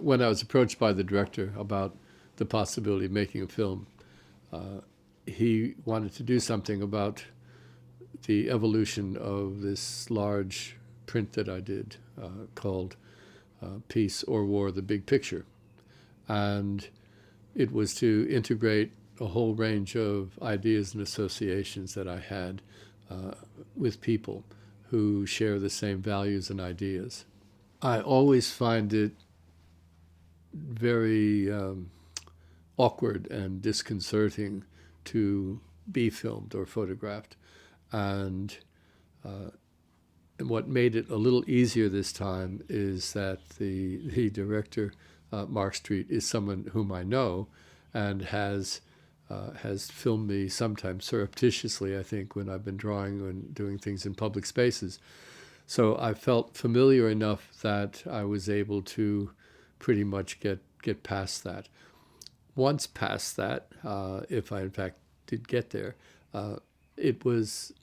when I was approached by the director about the possibility of making a film, uh, he wanted to do something about the evolution of this large print that I did called Peace or War, the Big Picture. And it was to integrate a whole range of ideas and associations that I had uh, with people who share the same values and ideas. I always find it very awkward and disconcerting to be filmed or photographed. And uh, what made it a little easier this time is that the director, Mark Street, is someone whom I know and has filmed me sometimes surreptitiously, I think, when I've been drawing and doing things in public spaces. So I felt familiar enough that I was able to pretty much get past that. Once past that, if I in fact did get there, uh, it was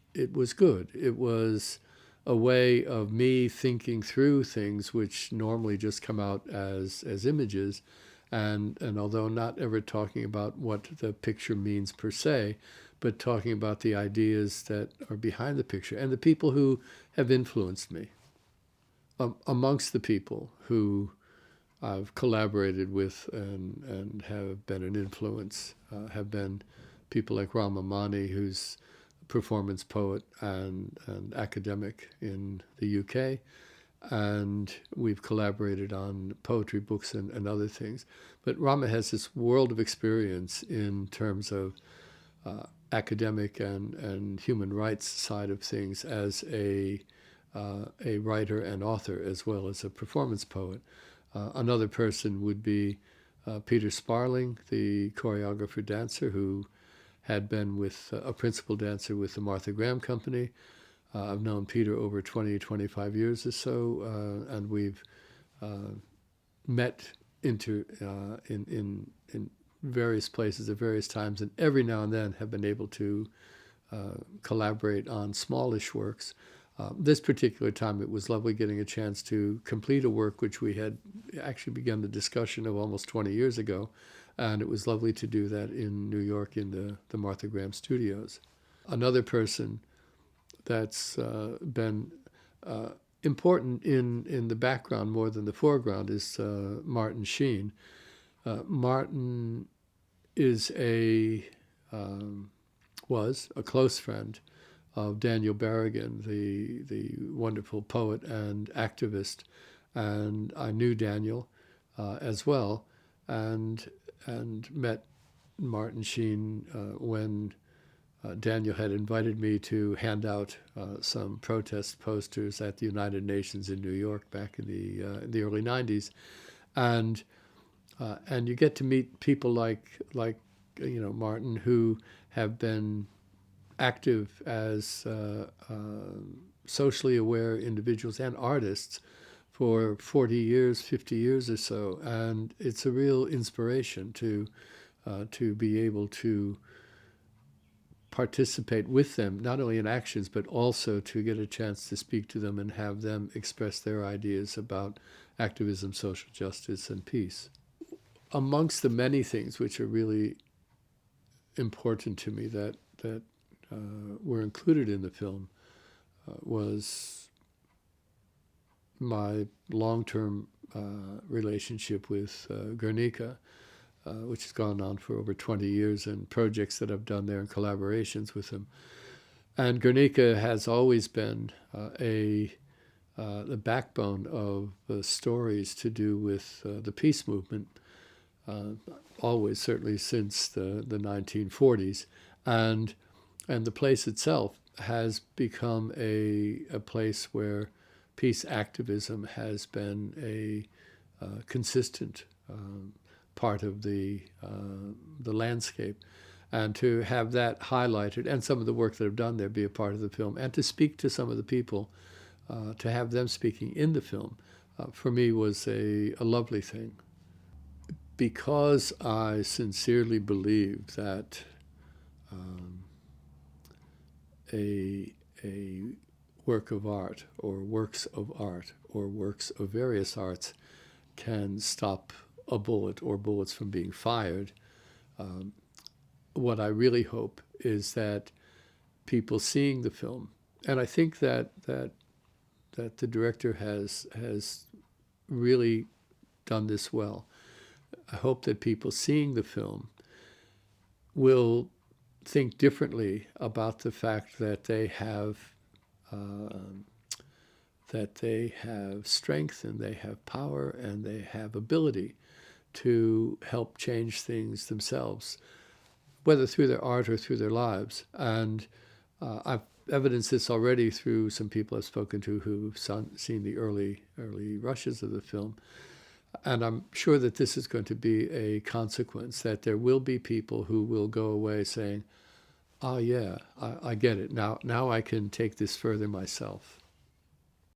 good. It was a way of me thinking through things which normally just come out as images, and although not ever talking about what the picture means per se, but talking about the ideas that are behind the picture and the people who have influenced me. Amongst the people who I've collaborated with and have been an influence have been people like Rama Mani, who's a performance poet and academic in the UK. And we've collaborated on poetry books and other things. But Rama has this world of experience in terms of academic and human rights side of things as a writer and author as well as a performance poet. Another person would be Peter Sparling, the choreographer dancer who had been with a principal dancer with the Martha Graham Company. I've known Peter over 20, 25 years or so, and we've uh, met in various places at various times, and every now and then have been able to collaborate on smallish works. This particular time, it was lovely getting a chance to complete a work which we had actually begun the discussion of almost 20 years ago, and it was lovely to do that in New York in the Martha Graham Studios. Another person that's been important in the background more than the foreground is Martin Sheen. Martin is um, was a close friend of Daniel Berrigan, the wonderful poet and activist, and I knew Daniel as well, and met Martin Sheen when Daniel had invited me to hand out some protest posters at the United Nations in New York back in the early '90s, and you get to meet people like Martin, who have been active as socially aware individuals and artists for 40 years, 50 years or so, and it's a real inspiration to be able to participate with them, not only in actions, but also to get a chance to speak to them and have them express their ideas about activism, social justice, and peace. Amongst the many things which are really important to me that were included in the film was my long-term relationship with Guernica, which has gone on for over 20 years, and projects that I've done there and collaborations with them. And Guernica has always been the backbone of stories to do with the peace movement, uh, always, certainly since the 1940s. And, and the place itself has become a place where peace activism has been a consistent part of the landscape, and to have that highlighted and some of the work that I've done there be a part of the film, and to speak to some of the people, to have them speaking in the film, for me was a lovely thing, because I sincerely believe that um, a work of art or works of art or works of various arts can stop a bullet or bullets from being fired. What I really hope is that people seeing the film, and I think that the director has really done this well. I hope that people seeing the film will think differently about the fact that they have strength and they have power and they have ability to help change things themselves, whether through their art or through their lives. And I've evidenced this already through some people I've spoken to who've seen the early rushes of the film. And I'm sure that this is going to be a consequence, that there will be people who will go away saying, oh yeah, I get it. Now I can take this further myself.